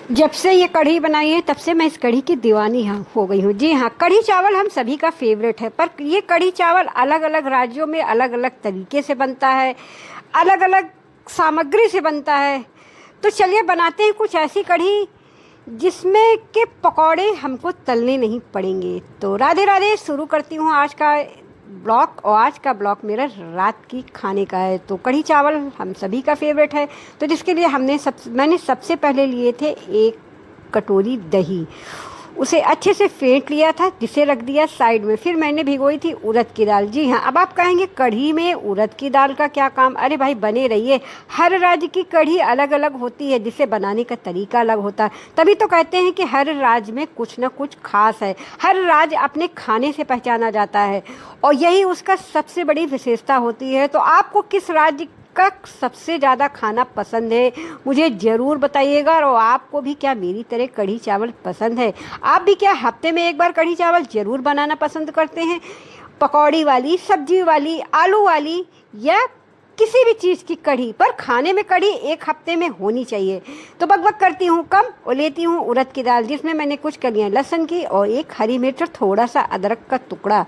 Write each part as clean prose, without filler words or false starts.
जब से ये कढ़ी बनाई है तब से मैं इस कढ़ी की दीवानी हो गई हूँ। जी हाँ, कढ़ी चावल हम सभी का फेवरेट है, पर ये कढ़ी चावल अलग अलग राज्यों में अलग अलग तरीके से बनता है, अलग अलग सामग्री से बनता है। तो चलिए बनाते हैं कुछ ऐसी कढ़ी जिसमें के पकौड़े हमको तलने नहीं पड़ेंगे। तो राधे राधे, शुरू करती हूँ आज का ब्लॉग। और आज का ब्लॉग मेरा रात की खाने का है। तो कढ़ी चावल हम सभी का फेवरेट है, तो जिसके लिए मैंने सबसे पहले लिए थे 1 कटोरी दही। उसे अच्छे से फेंट लिया था, जिसे रख दिया साइड में। फिर मैंने भिगोई थी उड़द की दाल। जी हाँ, अब आप कहेंगे कढ़ी में उड़द की दाल का क्या काम। अरे भाई, बने रहिए। हर राज्य की कढ़ी अलग अलग होती है, जिसे बनाने का तरीका अलग होता है। तभी तो कहते हैं कि हर राज्य में कुछ ना कुछ खास है। हर राज्य अपने खाने से पहचाना जाता है, और यही उसका सबसे बड़ी विशेषता होती है। तो आपको किस राज्य का सबसे ज़्यादा खाना पसंद है, मुझे ज़रूर बताइएगा। और आपको भी क्या मेरी तरह कढ़ी चावल पसंद है? आप भी क्या हफ्ते में एक बार कढ़ी चावल ज़रूर बनाना पसंद करते हैं? पकौड़ी वाली, सब्जी वाली, आलू वाली, या किसी भी चीज़ की कढ़ी, पर खाने में कढ़ी 1 हफ्ते में होनी चाहिए। तो बकबक करती हूँ कम और लेती हूँ उड़द की दाल, जिसमें मैंने कुछ कलियाँ लहसुन की और 1 हरी मिर्च और थोड़ा सा अदरक का टुकड़ा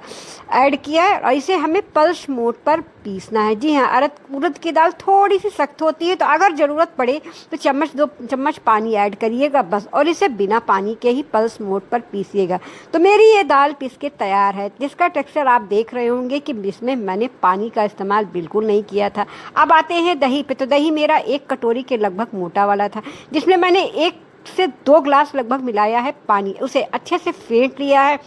ऐड किया है, और इसे हमें पल्स मोड पर पीसना है। जी हाँ, उड़द की दाल थोड़ी सी सख्त होती है, तो अगर ज़रूरत पड़े तो 2 चम्मच पानी ऐड करिएगा बस, और इसे बिना पानी के ही पल्स मोड पर पीसिएगा। तो मेरी ये दाल पीस के तैयार है, जिसका टेक्सचर आप देख रहे होंगे कि इसमें मैंने पानी का इस्तेमाल बिल्कुल नहीं किया था। अब आते हैं दही पे। तो दही मेरा 1 कटोरी के लगभग मोटा वाला था, जिसमें मैंने 1 से 2 ग्लास लगभग मिलाया है पानी। उसे अच्छे से फेंट लिया है।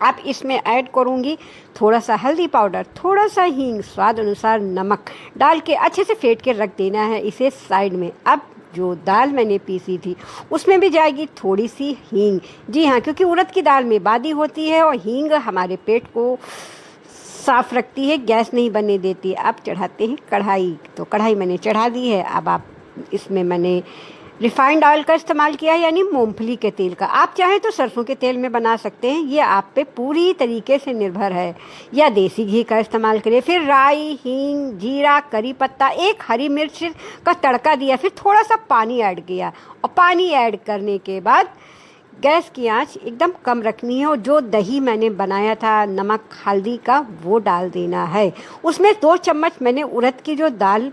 अब इसमें ऐड करूँगी थोड़ा सा हल्दी पाउडर, थोड़ा सा हींग, स्वाद अनुसार नमक डाल के अच्छे से फेंट के रख देना है इसे साइड में। अब जो दाल मैंने पीसी थी उसमें भी जाएगी थोड़ी सी हींग। जी हाँ, क्योंकि उड़द की दाल में बादी होती है, और हींग हमारे पेट को साफ़ रखती है, गैस नहीं बनने देती। अब चढ़ाते हैं कढ़ाई। तो कढ़ाई मैंने चढ़ा दी है। अब आप इसमें मैंने रिफाइंड ऑयल का इस्तेमाल किया है, यानी मूंगफली के तेल का। आप चाहें तो सरसों के तेल में बना सकते हैं, ये आप पे पूरी तरीके से निर्भर है, या देसी घी का इस्तेमाल करिए। फिर राई, हींग, जीरा, करी पत्ता, 1 हरी मिर्च का तड़का दिया। फिर थोड़ा सा पानी ऐड किया, और पानी ऐड करने के बाद गैस की आंच एकदम कम रखनी है, और जो दही मैंने बनाया था नमक हल्दी का, वो डाल देना है। उसमें 2 चम्मच मैंने उड़द की जो दाल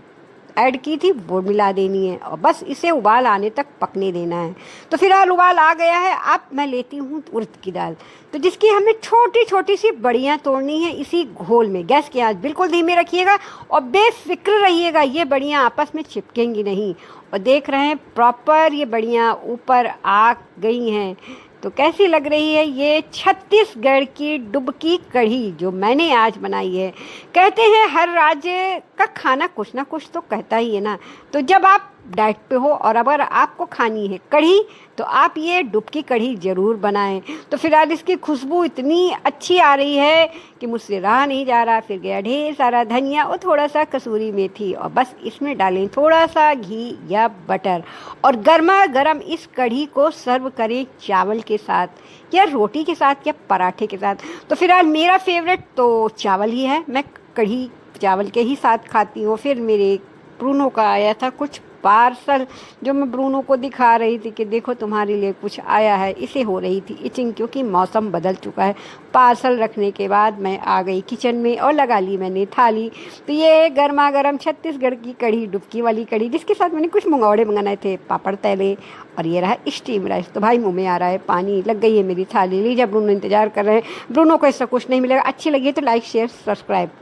ऐड की थी वो मिला देनी है, और बस इसे उबाल आने तक पकने देना है। तो फिलहाल उबाल आ गया है। अब मैं लेती हूँ उड़द की दाल, तो जिसकी हमें छोटी छोटी सी बड़ियाँ तोड़नी है इसी घोल में। गैस की आंच बिल्कुल धीमी रखिएगा, और बेफिक्र रहिएगा, ये बड़ियाँ आपस में चिपकेंगी नहीं। और देख रहे हैं प्रॉपर ये बड़ियाँ ऊपर आ गई हैं। तो कैसी लग रही है ये छत्तीसगढ़ की डुबकी कढ़ी जो मैंने आज बनाई है। कहते हैं हर राज्य का खाना कुछ ना कुछ तो कहता ही है ना। तो जब आप डाइट पे हो और अगर आपको खानी है कढ़ी, तो आप ये डुबकी कढ़ी ज़रूर बनाएं। तो फिलहाल इसकी खुशबू इतनी अच्छी आ रही है कि मुझसे रहा नहीं जा रहा। फिर गया ढेर सारा धनिया और थोड़ा सा कसूरी मेथी, और बस इसमें डालें थोड़ा सा घी या बटर, और गर्मा गर्म इस कढ़ी को सर्व करें चावल के साथ, या रोटी के साथ, या पराठे के साथ। तो फिलहाल मेरा फेवरेट तो चावल ही है, मैं कढ़ी चावल के ही साथ खाती हूँ। फिर मेरे ब्रूनो का आया था कुछ पार्सल, जो मैं ब्रूनो को दिखा रही थी कि देखो तुम्हारे लिए कुछ आया है। इसे हो रही थी इचिंग, क्योंकि मौसम बदल चुका है। पार्सल रखने के बाद मैं आ गई किचन में और लगा ली मैंने थाली। तो ये गर्मा गर्म छत्तीसगढ़ की कढ़ी, डुबकी वाली कढ़ी, जिसके साथ मैंने कुछ मंगौड़े मंगाए थे, पापड़ तले, और ये रहा स्टीम राइस। तो भाई मुँह में आ रहा है पानी, लग गई है मेरी थाली। लीजिए, ब्रूनो इंतजार कर रहे हैं। ब्रूनो को इससे कुछ नहीं मिलेगा। अच्छी लगी तो लाइक शेयर सब्सक्राइब।